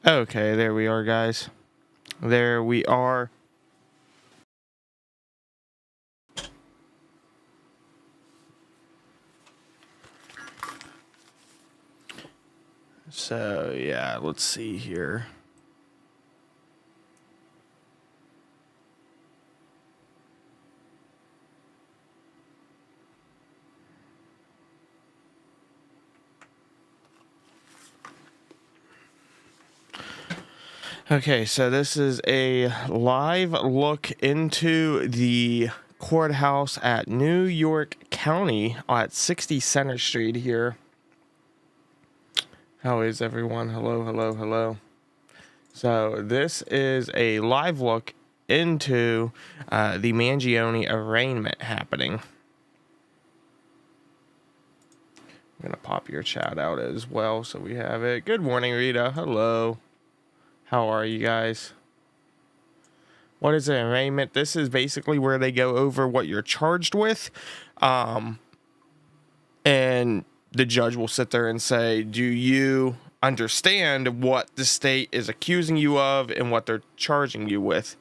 Okay, there we are, guys. There we are. So, yeah, let's see here. Okay, so this is a live look into the courthouse at New York County at 60 Center Street here. How is everyone? Hello, hello, hello. So this is a live look into the Mangione arraignment happening. I'm going to pop your chat out as well so we have it. Good morning, Rita. Hello. How are you guys? What is an arraignment? This is basically where they go over what you're charged with. And the judge will sit there and say, do you understand what the state is accusing you of and what they're charging you with?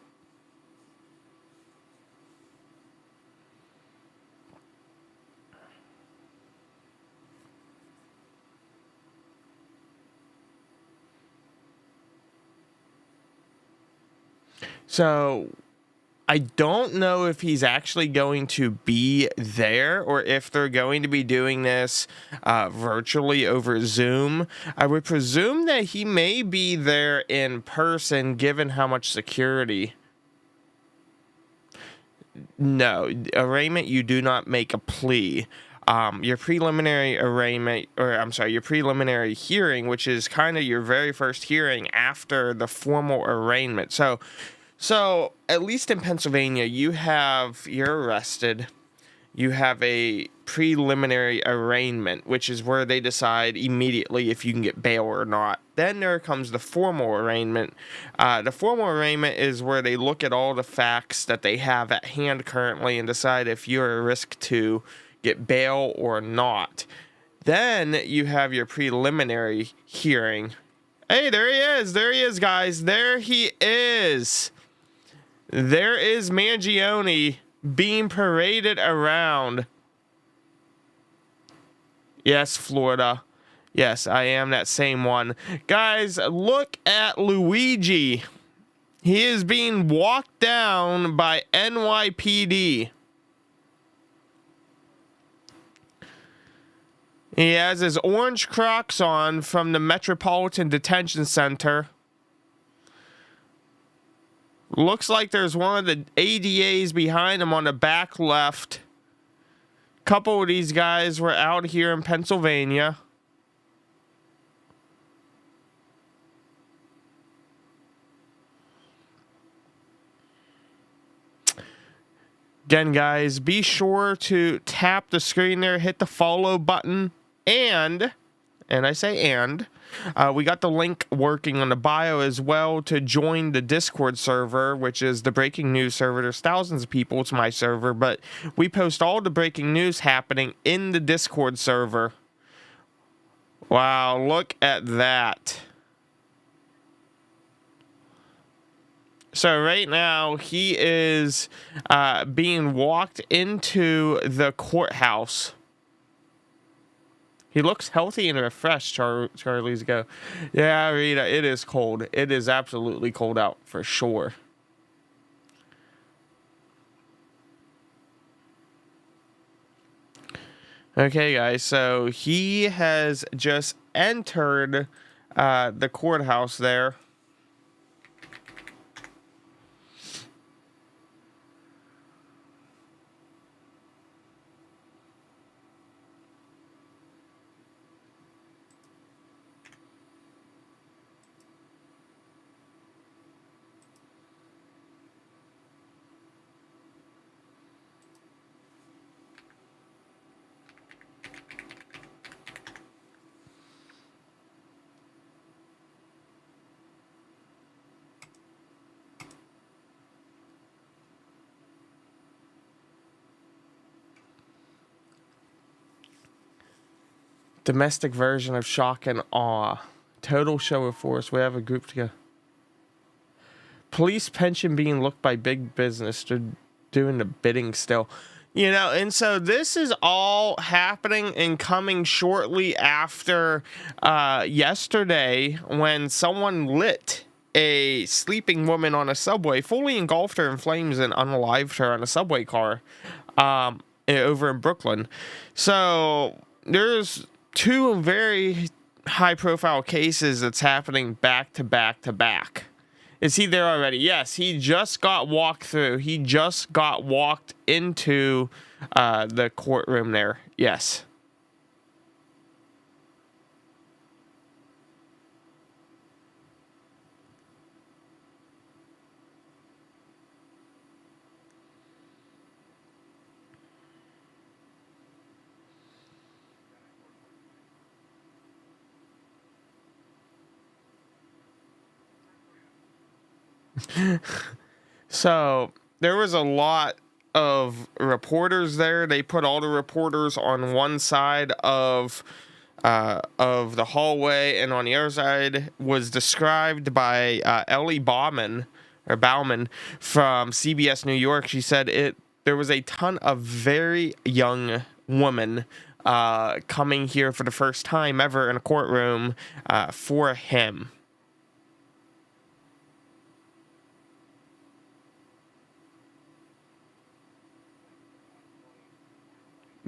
So I don't know if he's actually going to be there or if they're going to be doing this virtually over Zoom. I would presume that he may be there in person given how much security. No, arraignment, you do not make a plea. Your preliminary arraignment, or I'm sorry, your preliminary hearing, which is kind of your very first hearing after the formal arraignment. So at least in Pennsylvania, you're arrested. You have a preliminary arraignment, which is where they decide immediately if you can get bail or not. Then there comes the formal arraignment. The formal arraignment is where they look at all the facts that they have at hand currently and decide if you're a risk to get bail or not. Then you have your preliminary hearing. Hey, there he is. There he is, guys. There he is. There is Mangione being paraded around. Yes, Florida. Yes, I am that same one. Guys, look at Luigi. He is being walked down by NYPD. He has his orange Crocs on from the Metropolitan Detention Center. Looks like there's one of the ADAs behind him on the back left. Couple of these guys were out here in Pennsylvania. Again, guys, be sure to tap the screen there, hit the follow button, and I say and, we got the link working on the bio as well to join the Discord server, which is the breaking news server. There's thousands of people. It's my server, but we post all the breaking news happening in the Discord server. Wow, look at that. So right now he is being walked into the courthouse. He looks healthy and refreshed, Charlie's go. Yeah, Rita, it is cold. It is absolutely cold out for sure. Okay, guys, so he has just entered the courthouse there. Domestic version of shock and awe. Total show of force. We have a group together. Police pension being looked by big business. They're doing the bidding still. You know, and so this is all happening and coming shortly after yesterday when someone lit a sleeping woman on a subway, fully engulfed her in flames and unalived her on a subway car over in Brooklyn. So there's two very high-profile cases that's happening back to back to back. Is he there already? Yes, he just got walked through. He just got walked into the courtroom there. Yes. So there was a lot of reporters there. They put all the reporters on one side of the hallway, and on the other side was described by Ellie Bauman from CBS New York. She said there was a ton of very young women coming here for the first time ever in a courtroom for him.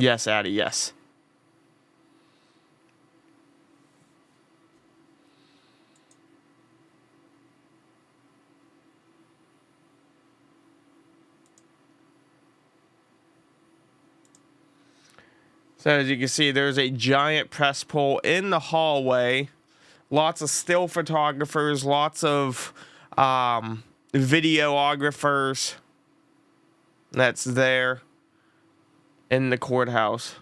Yes, Addie, yes. So as you can see, there's a giant press pole in the hallway. Lots of still photographers, lots of videographers that's there in the courthouse.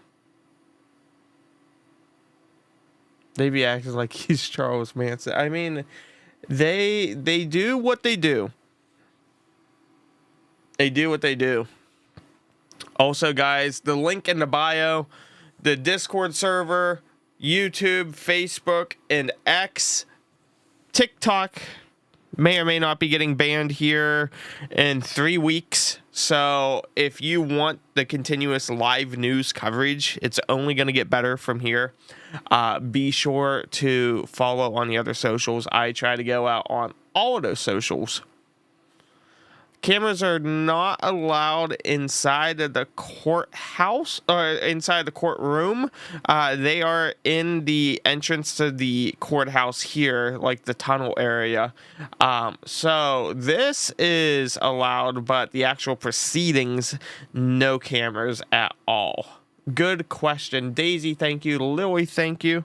They be acting like he's Charles Manson. I mean, they do what they do. They do what they do. Also, guys, the link in the bio, the Discord server, YouTube, Facebook, and X, TikTok may or may not be getting banned here in 3 weeks. So if you want the continuous live news coverage, it's only going to get better from here. Be sure to follow on the other socials. I try to go out on all of those socials. Cameras are not allowed inside of the courthouse or inside the courtroom. They are in the entrance to the courthouse here, like the tunnel area. So this is allowed, but the actual proceedings, no cameras at all. Good question. Daisy, thank you. Lily, thank you.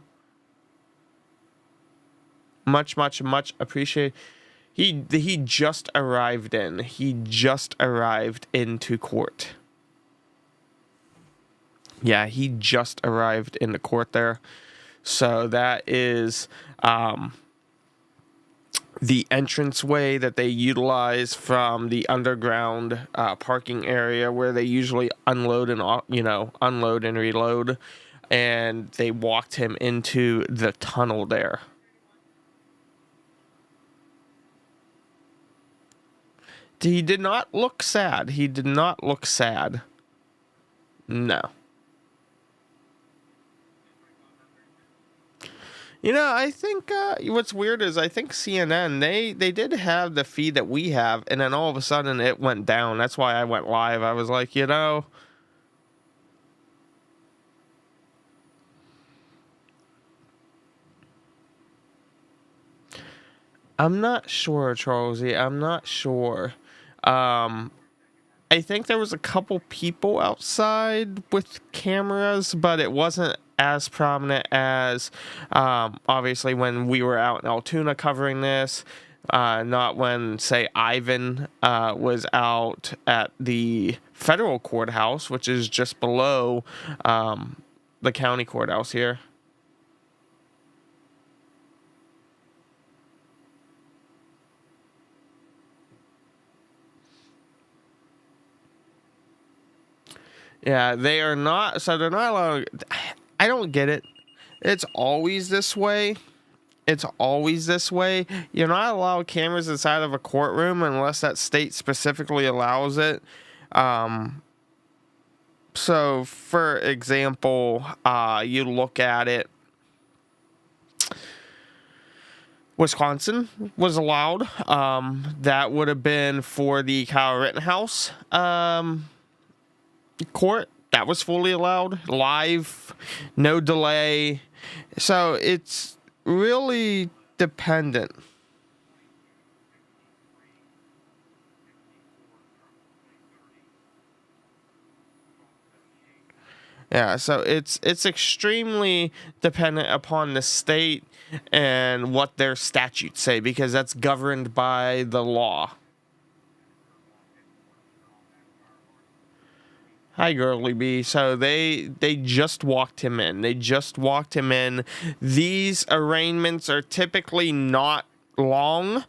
Much, much, much appreciated. He just arrived in. He just arrived into court. Yeah, he just arrived in the court there. So that is the entranceway that they utilize from the underground parking area where they usually unload and reload. And they walked him into the tunnel there. He did not look sad. He did not look sad. No. You know, I think what's weird is I think CNN, they did have the feed that we have, and then all of a sudden it went down. That's why I went live. I was like, I'm not sure, Charlesy. I'm not sure. I think there was a couple people outside with cameras, but it wasn't as prominent as obviously when we were out in Altoona covering this. Not when, say, Ivan was out at the federal courthouse, which is just below the county courthouse here. Yeah, they are not. So they're not allowed. I don't get it. It's always this way. it's always this way. You're not allowed cameras inside of a courtroom unless that state specifically allows it. So, for example, you look at it, Wisconsin was allowed. That would have been for the Kyle Rittenhouse court. That was fully allowed, live, no delay. So it's really dependent. Yeah, so it's extremely dependent upon the state and what their statutes say, because that's governed by the law. Hi, Girly B. So they just walked him in. They just walked him in. These arraignments are typically not long.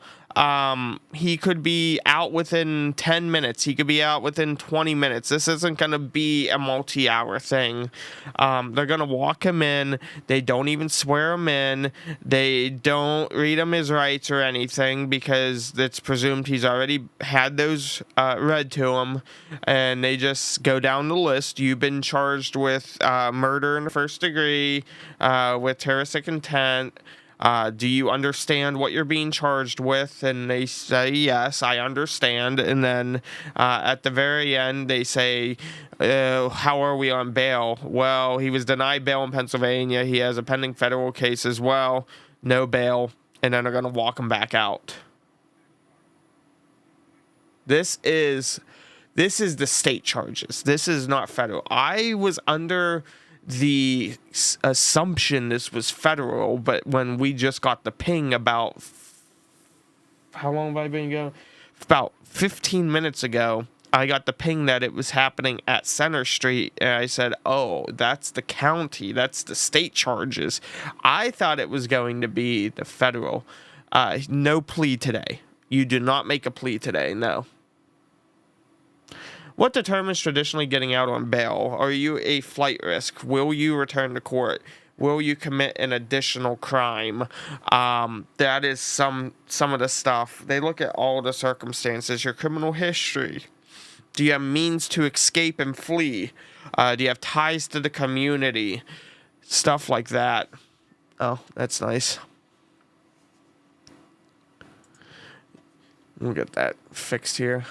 He could be out within 10 minutes. He could be out within 20 minutes. This isn't going to be a multi-hour thing. They're going to walk him in. They don't even swear him in. They don't read him his rights or anything, because it's presumed he's already had those read to him, and they just go down the list. You've been charged with murder in the first degree, with terroristic intent. Do you understand what you're being charged with? And they say, yes, I understand. And then at the very end, they say, how are we on bail? Well, he was denied bail in Pennsylvania. He has a pending federal case as well. No bail. And then they're going to walk him back out. This is the state charges. This is not federal. I was under the assumption this was federal, but when we just got the ping about how long have I been going? About 15 minutes ago, I got the ping that it was happening at Center Street, and I said, "Oh, that's the county. That's the state charges." I thought it was going to be the federal. No plea today. You do not make a plea today. No. What determines traditionally getting out on bail? Are you a flight risk? Will you return to court? Will you commit an additional crime? That is some of the stuff. They look at all the circumstances, your criminal history. Do you have means to escape and flee? Do you have ties to the community? Stuff like that. Oh, that's nice. We'll get that fixed here.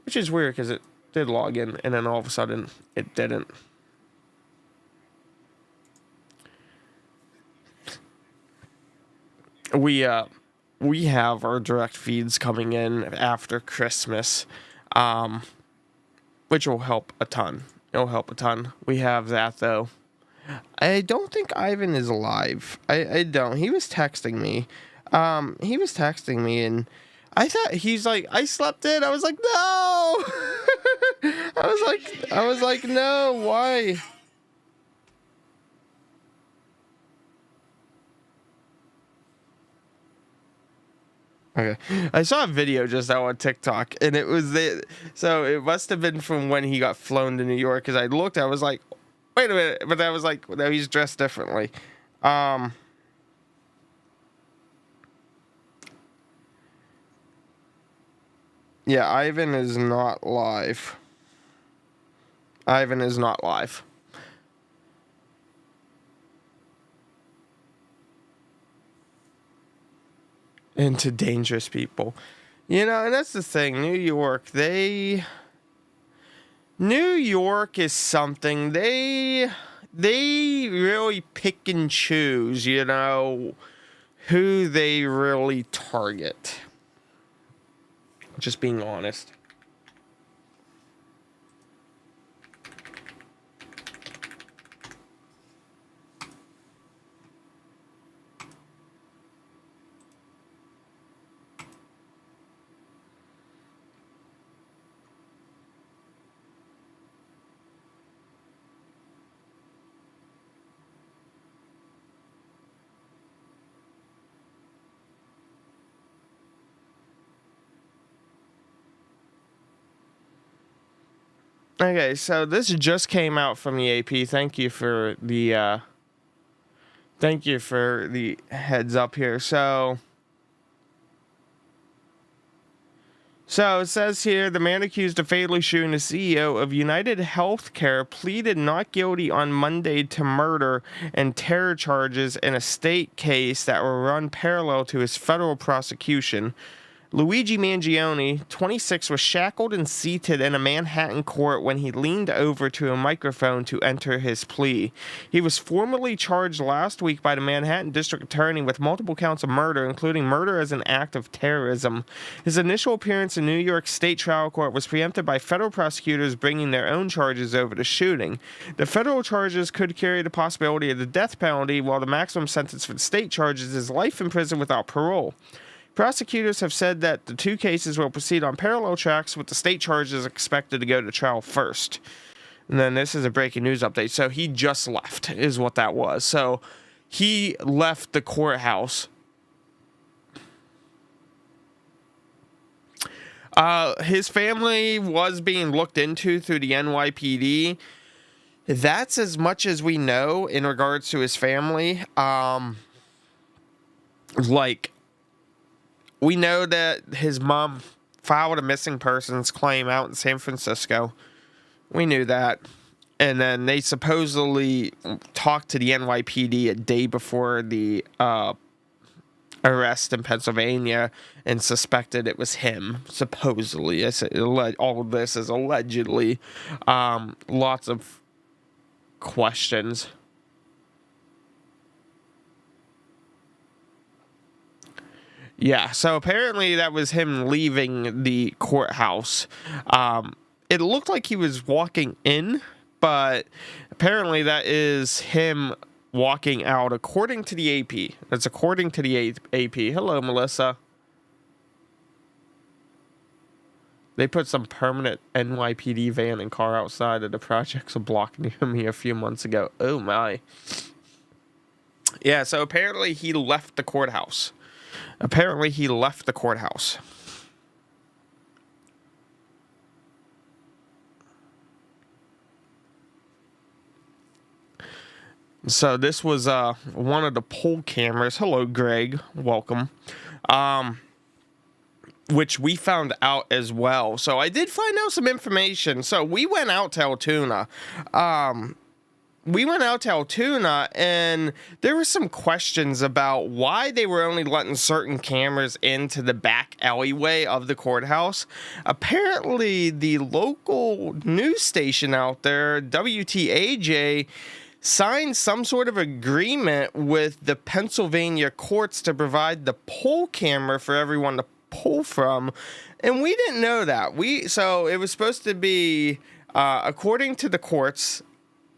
Which is weird, because it did log in, and then all of a sudden, it didn't. We have our direct feeds coming in after Christmas, which will help a ton. It'll help a ton. We have that, though. I don't think Ivan is alive. I don't. He was texting me. And I thought he's like, I slept in. I was like, no. I was like, no. Why? Okay, I saw a video just now on TikTok, and it was so it must have been from when he got flown to New York. Because I looked, I was like, wait a minute, but I was like, no, he's dressed differently. Yeah, Ivan is not live. Ivan is not live. Into dangerous people. You know, and that's the thing. New York is something. They really pick and choose, you know, who they really target. Just being honest. Okay, so this just came out from the AP. Thank you for the Thank you for the heads up here. So it says here, the man accused of fatally shooting the CEO of United Healthcare pleaded not guilty on Monday to murder and terror charges in a state case that will run parallel to his federal prosecution. Luigi Mangione, 26, was shackled and seated in a Manhattan court when he leaned over to a microphone to enter his plea. He was formally charged last week by the Manhattan District Attorney with multiple counts of murder, including murder as an act of terrorism. His initial appearance in New York State trial court was preempted by federal prosecutors bringing their own charges over the shooting. The federal charges could carry the possibility of the death penalty, while the maximum sentence for the state charges is life in prison without parole. Prosecutors have said that the two cases will proceed on parallel tracks, with the state charges expected to go to trial first. And then this is a breaking news update. So he just left, is what that was. So he left the courthouse. His family was being looked into through the NYPD. That's as much as we know in regards to his family. We know that his mom filed a missing persons claim out in San Francisco. We knew that. And then they supposedly talked to the NYPD a day before the arrest in Pennsylvania and suspected it was him, supposedly. I said all of this is allegedly. Lots of questions. Yeah, so apparently that was him leaving the courthouse. It looked like he was walking in, but apparently that is him walking out, according to the AP. That's according to the AP. Hello, Melissa. They put some permanent NYPD van and car outside of the projects a block near me a few months ago. Oh, my. Yeah, so apparently he left the courthouse. So this was one of the poll cameras. Hello, Greg. Welcome. Which we found out as well. So I did find out some information. So we went out to Altoona. And there were some questions about why they were only letting certain cameras into the back alleyway of the courthouse. Apparently, the local news station out there, WTAJ, signed some sort of agreement with the Pennsylvania courts to provide the poll camera for everyone to pull from, and we didn't know that. So it was supposed to be, according to the courts,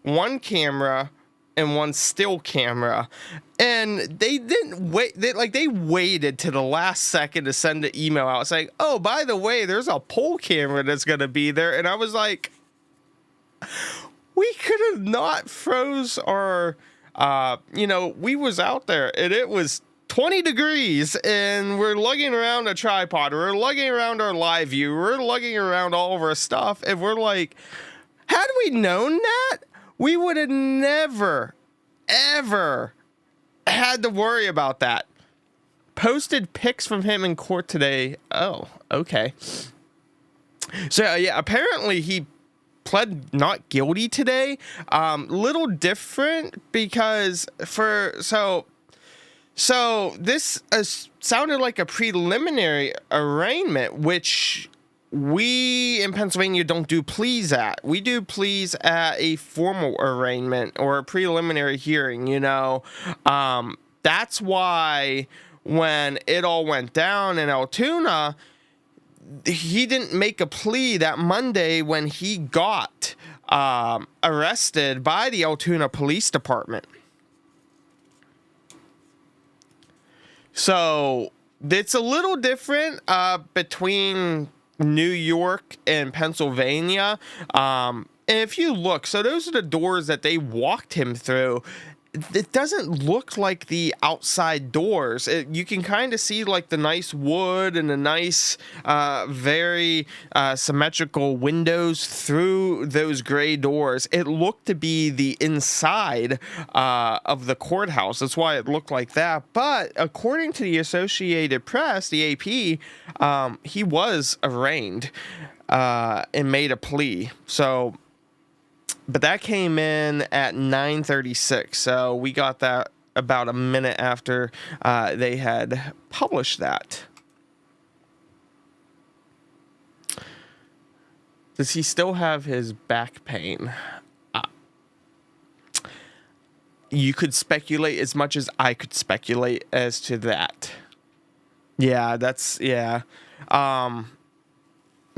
one camera and one still camera, and they didn't wait. They waited to the last second to send the email out saying, "Oh, by the way, there's a poll camera that's gonna be there," and I was like, we could have not froze our, we was out there and it was 20 degrees and we're lugging around a tripod, we're lugging around our live view, we're lugging around all of our stuff, and we're like, had we known that, we would have never, ever had to worry about that. Posted pics from him in court today. Oh, okay. So, yeah, apparently he pled not guilty today. Little different because so this sounded like a preliminary arraignment, which we in Pennsylvania don't do pleas at. We do pleas at a formal arraignment or a preliminary hearing, That's why when it all went down in Altoona, he didn't make a plea that Monday when he got arrested by the Altoona Police Department. So it's a little different between New York and Pennsylvania. And if you look, so those are the doors that they walked him through. it doesn't look like the outside doors. You can kind of see like the nice wood and the nice, very symmetrical windows through those gray doors. It looked to be the inside of the courthouse. That's why it looked like that. But according to the Associated Press, the AP, he was arraigned and made a plea. So, but that came in at 9:36. So we got that about a minute after they had published that. Does he still have his back pain? You could speculate as much as I could speculate as to that. Yeah, that's, yeah.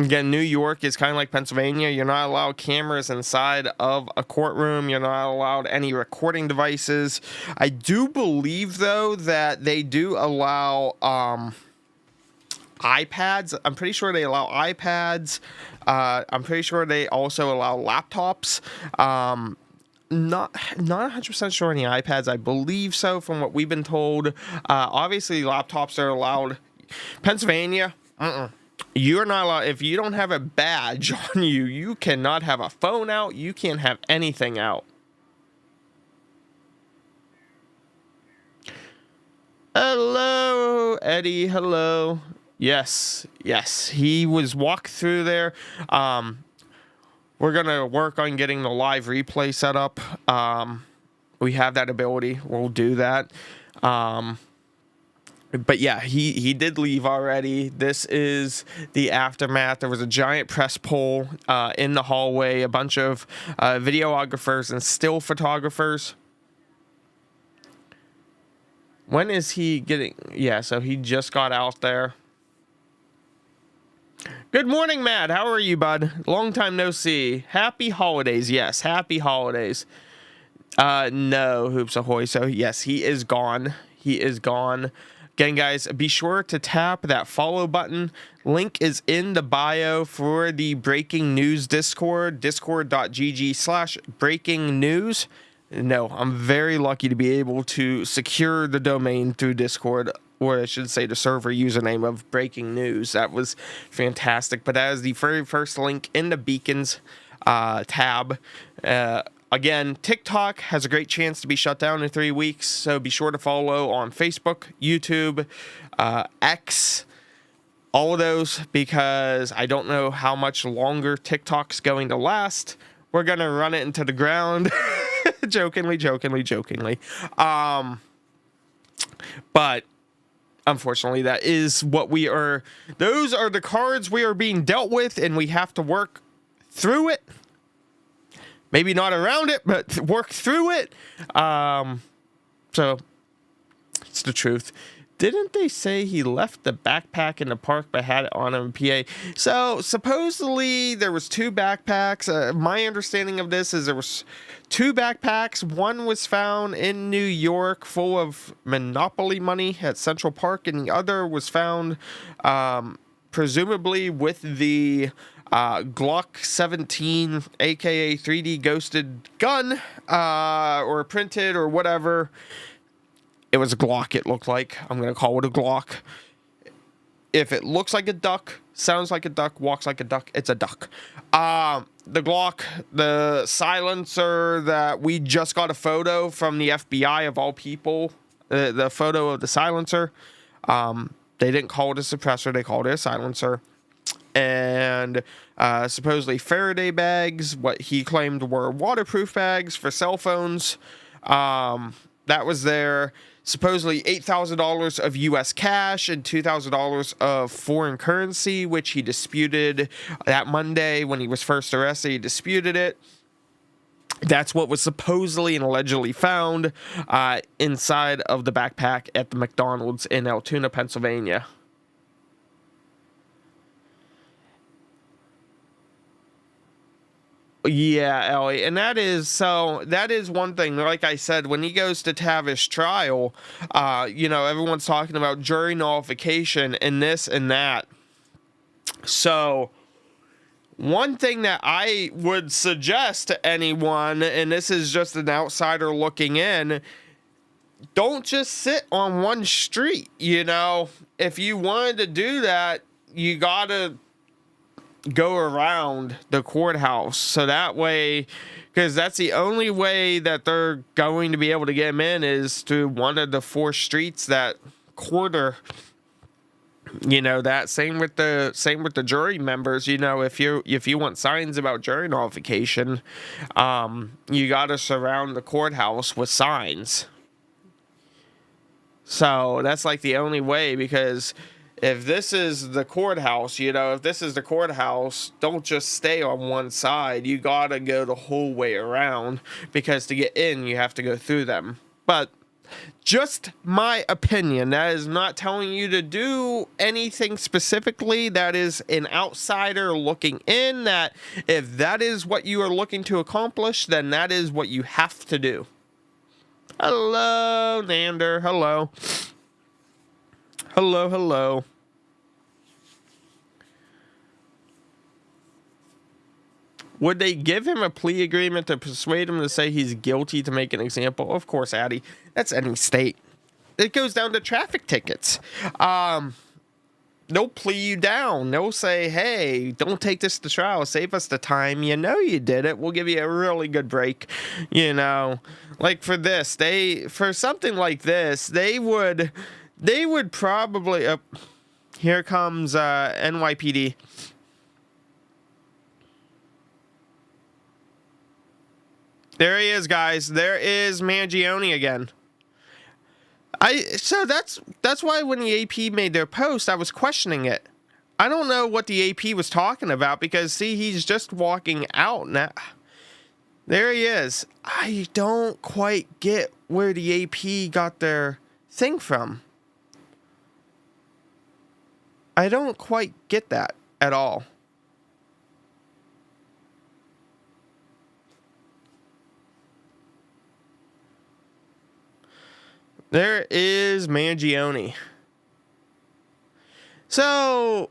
Again, New York is kind of like Pennsylvania. You're not allowed cameras inside of a courtroom. You're not allowed any recording devices. I do believe, though, that they do allow iPads. I'm pretty sure they allow iPads. I'm pretty sure they also allow laptops. Not 100% sure on the iPads. I believe so from what we've been told. Obviously, laptops are allowed. Pennsylvania, you're not allowed. If you don't have a badge on you, you cannot have a phone out. You can't have anything out. Hello, Eddie. Hello. Yes. He was walked through there. We're going to work on getting the live replay set up. We have that ability. We'll do that. But yeah, he did leave already. This is the aftermath. There was a giant press poll in the hallway, a bunch of videographers and still photographers. When is he getting... Yeah, so he just got out there. Good morning, Matt. How are you, bud? Long time no see. Happy holidays. Yes, happy holidays. No, Hoops Ahoy. So, yes, he is gone. He is gone. Again, guys, be sure to tap that follow button. Link is in the bio for the Breaking News Discord, discord.gg/breaking news. No, I'm very lucky to be able to secure the domain through Discord, or I should say the server username of Breaking News. That was fantastic. But that is the very first link in the Beacons tab. Again, TikTok has a great chance to be shut down in 3 weeks, so be sure to follow on Facebook, YouTube, X, all of those, because I don't know how much longer TikTok's going to last. We're going to run it into the ground. jokingly. But unfortunately, that is what we are. Those are the cards we are being dealt with, and we have to work through it. Maybe not around it, but work through it. So it's the truth. Didn't they say he left the backpack in the park but had it on him in PA? So supposedly there was 2 backpacks. My understanding of this is there was 2 backpacks. One was found in New York full of Monopoly money at Central Park, and the other was found presumably with the Glock 17, aka 3D ghosted gun, or printed or whatever. It was a Glock, it looked like. I'm going to call it a Glock. If it looks like a duck, sounds like a duck, walks like a duck, it's a duck. The Glock, the silencer that we just got a photo from the FBI of all people, the photo of the silencer. They didn't call it a suppressor, they called it a silencer. And supposedly Faraday bags, what he claimed were waterproof bags for cell phones. That was there. Supposedly $8,000 of U.S. cash and $2,000 of foreign currency, which he disputed that Monday when he was first arrested. He disputed it. That's what was supposedly and allegedly found inside of the backpack at the McDonald's in Altoona, Pennsylvania. Yeah, Ellie, and that is one thing. Like I said, when he goes to have his trial, everyone's talking about jury nullification and this and that. So One thing that I would suggest to anyone, and this is just an outsider looking in, don't just sit on one street. You know, if you wanted to do that, you gotta go around the courthouse, so that way, because that's the only way that they're going to be able to get him in is through one of the 4 streets that quarter. You know, that same with the jury members. You know, if you want signs about jury nullification, you got to surround the courthouse with signs. So that's like the only way, because if this is the courthouse, you know, if this is the courthouse, don't just stay on one side. You gotta go the whole way around, because to get in, you have to go through them. But just my opinion. That is not telling you to do anything specifically. That is an outsider looking in, that if that is what you are looking to accomplish, then that is what you have to do. Hello, Nander. Hello. Hello, hello. Would they give him a plea agreement to persuade him to say he's guilty to make an example? Of course, Addy. That's any state. It goes down to traffic tickets. They'll plea you down. They'll say, hey, don't take this to trial. Save us the time. You know you did it. We'll give you a really good break. You know, like for this, for something like this, they would probably, here comes NYPD. There he is, guys. There is Mangione again. So that's why when the AP made their post, I was questioning it. I don't know what the AP was talking about, because see, he's just walking out now. There he is. I don't quite get where the AP got their thing from. I don't quite get that at all. There is Mangione. So,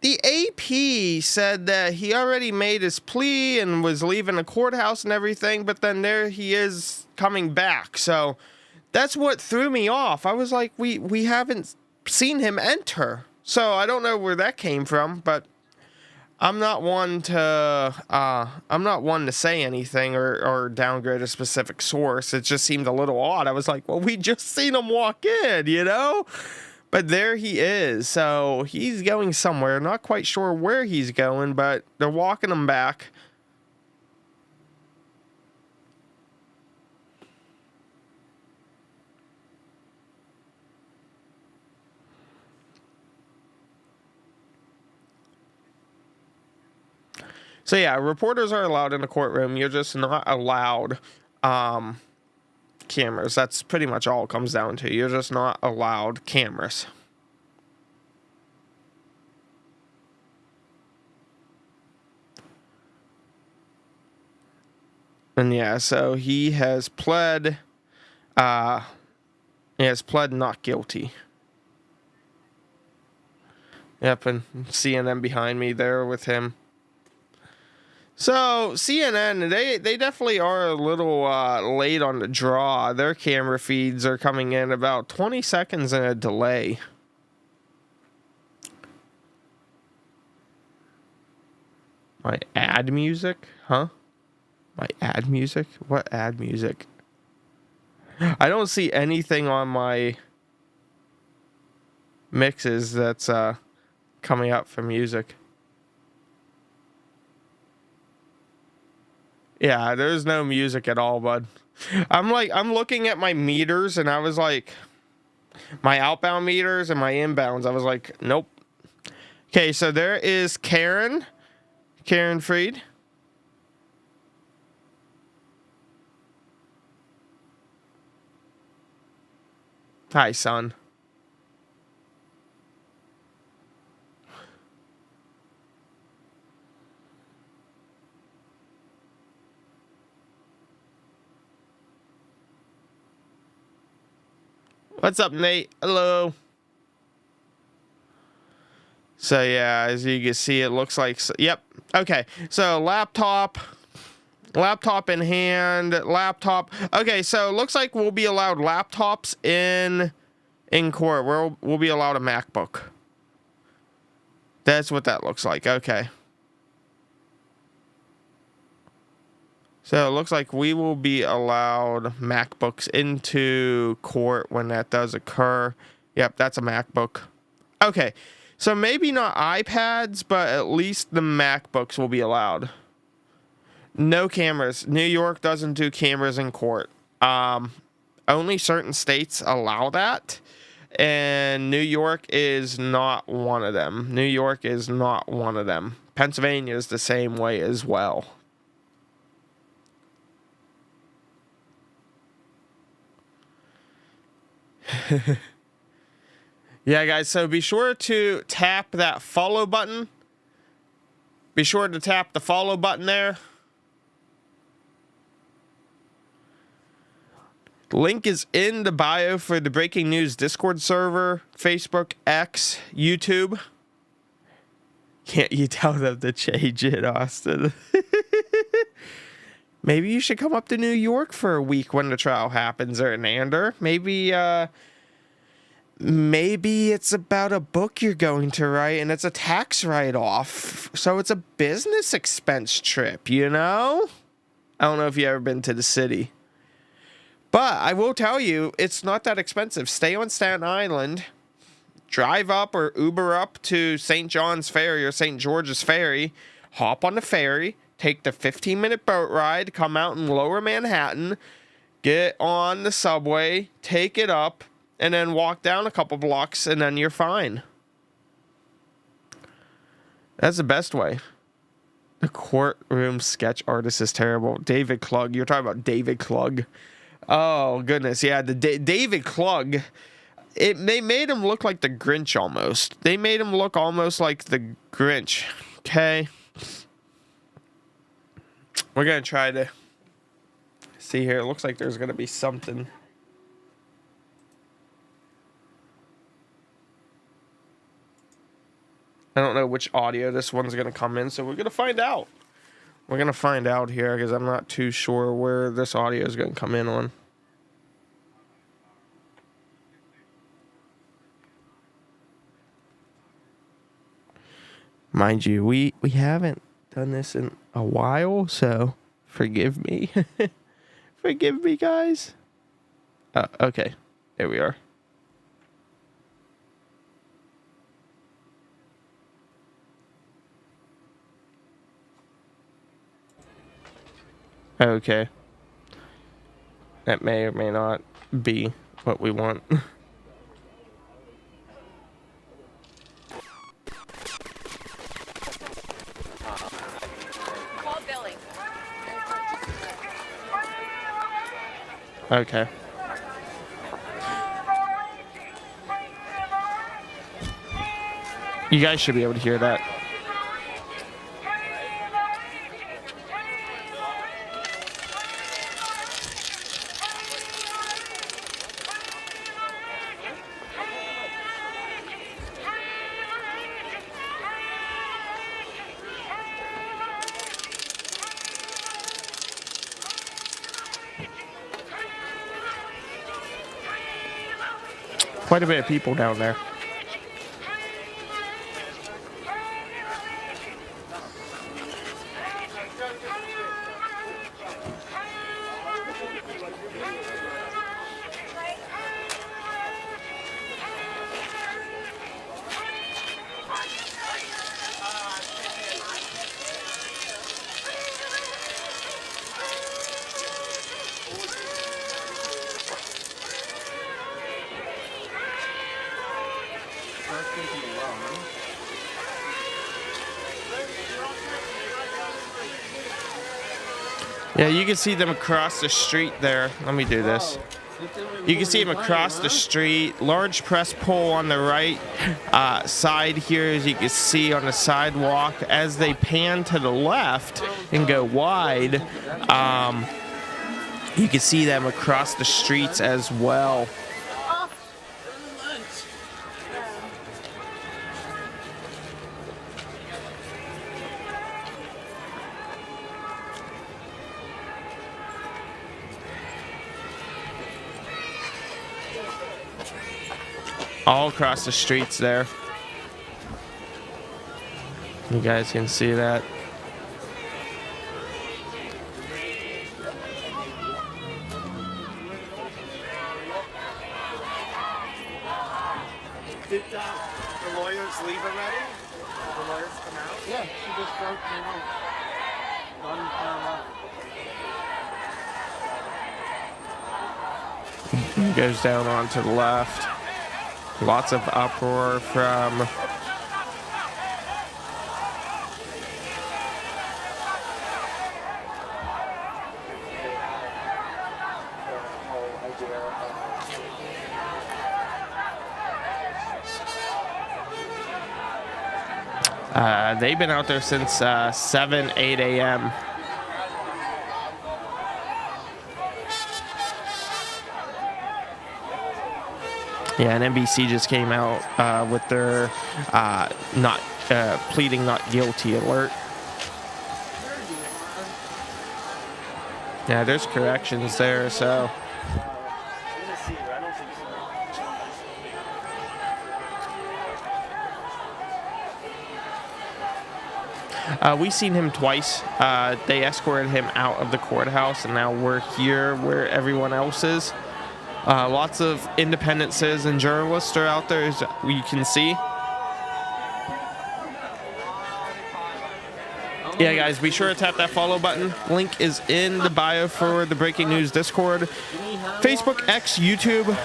the AP said that he already made his plea and was leaving the courthouse and everything, but then there he is coming back. So, that's what threw me off. I was like, we haven't seen him enter. So, I don't know where that came from, but I'm not one to say anything or downgrade a specific source. It just seemed a little odd. I was like, well, we just seen him walk in, you know? But there he is. So he's going somewhere. Not quite sure where he's going, but they're walking him back. So yeah, reporters are allowed in the courtroom. You're just not allowed cameras. That's pretty much all it comes down to. You're just not allowed cameras. And yeah, so he has pled not guilty. Yep, and CNN behind me there with him. So, CNN, they definitely are a little late on the draw. Their camera feeds are coming in about 20 seconds in a delay. My ad music? Huh? My ad music? What ad music? I don't see anything on my mixes that's coming up for music. Yeah, there's no music at all, bud. I'm looking at my meters, and I was like, my outbound meters and my inbounds. I was like, nope. Okay, so there is Karen Fried. Hi, son. What's up, Nate? Hello. So yeah, as you can see, it looks like, yep, Okay, so laptop in hand, laptop. Okay, so it looks like we'll be allowed laptops in court. We'll be allowed a MacBook. That's what that looks like. Okay. So it looks like we will be allowed MacBooks into court when that does occur. Yep, that's a MacBook. Okay, so maybe not iPads, but at least the MacBooks will be allowed. No cameras. New York doesn't do cameras in court. Only certain states allow that, and New York is not one of them. New York is not one of them. Pennsylvania is the same way as well. Yeah, guys, so be sure to tap that follow button. Be sure to tap the follow button there. Link is in the bio for the Breaking News Discord server, Facebook, X, YouTube. Can't you tell them to change it, Austin? Maybe you should come up to New York for a week when the trial happens, or Nander. Maybe it's about a book you're going to write and it's a tax write-off. So it's a business expense trip, you know? I don't know if you've ever been to the city. But I will tell you, it's not that expensive. Stay on Staten Island. Drive up or Uber up to St. John's Ferry or St. George's Ferry. Hop on the ferry. Take the 15-minute boat ride. Come out in Lower Manhattan. Get on the subway. Take it up. And then walk down a couple blocks, and then you're fine. That's the best way. The courtroom sketch artist is terrible. David Klug. You're talking about David Klug. Oh, goodness. Yeah, the David Klug. They made him look like the Grinch almost. They made him look almost like the Grinch. Okay? We're going to try to see here. It looks like there's going to be something. I don't know which audio this one's going to come in, so we're going to find out. We're going to find out here because I'm not too sure where this audio is going to come in on. Mind you, we haven't done this in a while, so forgive me. Forgive me, guys. Okay, there we are. Okay. That may or may not be what we want. Call Billy. Okay. You guys should be able to hear that. Quite a bit of people down there. Yeah, you can see them across the street there. Let me do this. You can see them across the street. Large press pole on the right side here, as you can see on the sidewalk. As they pan to the left and go wide, you can see them across the streets as well. all across the streets there. You guys can see that. Did the lawyers leave already? Did the lawyers come out? Yeah, she just broke He goes down onto the left. Lots of uproar from they've been out there since 7, 8 a.m. Yeah, and NBC just came out with their not pleading not guilty alert. Yeah, there's corrections there, so. We seen him twice. They escorted him out of the courthouse, and now we're here where everyone else is. Lots of independent citizen journalists are out there, as you can see. Yeah, guys, be sure to tap that follow button. Link is in the bio for the Breaking News Discord. Facebook, X, YouTube.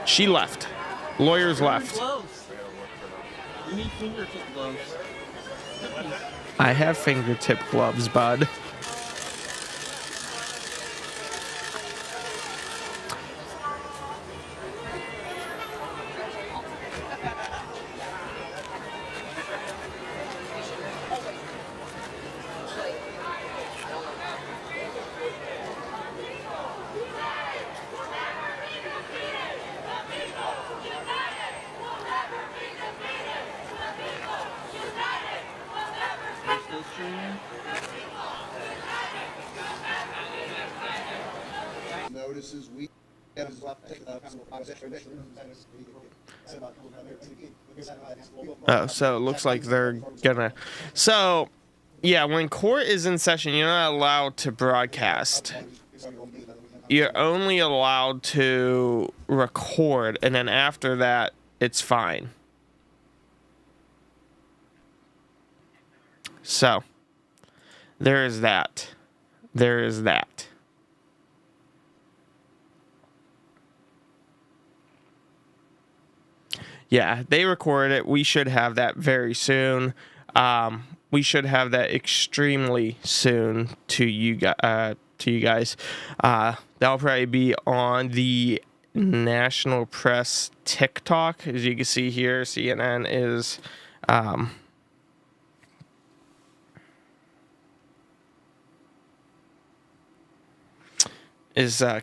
She left. Lawyers left. You need fingertip gloves. I have fingertip gloves, bud. Notices we Oh, so it looks like they're gonna. So, yeah, when court is in session, you're not allowed to broadcast. You're only allowed to record, and then after that, it's fine. So, there is that. There is that. Yeah, they recorded it. We should have that very soon. We should have that extremely soon to you guys. That'll probably be on the National Press TikTok. As you can see here, CNN is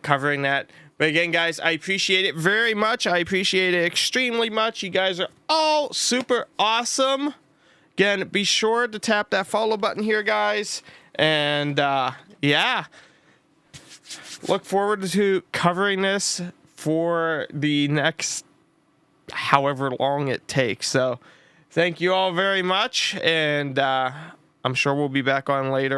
covering that. But again, guys, I appreciate it very much. I appreciate it extremely much. You guys are all super awesome. Again, be sure to tap that follow button here, guys. And yeah, look forward to covering this for the next however long it takes. So thank you all very much. And I'm sure we'll be back on later.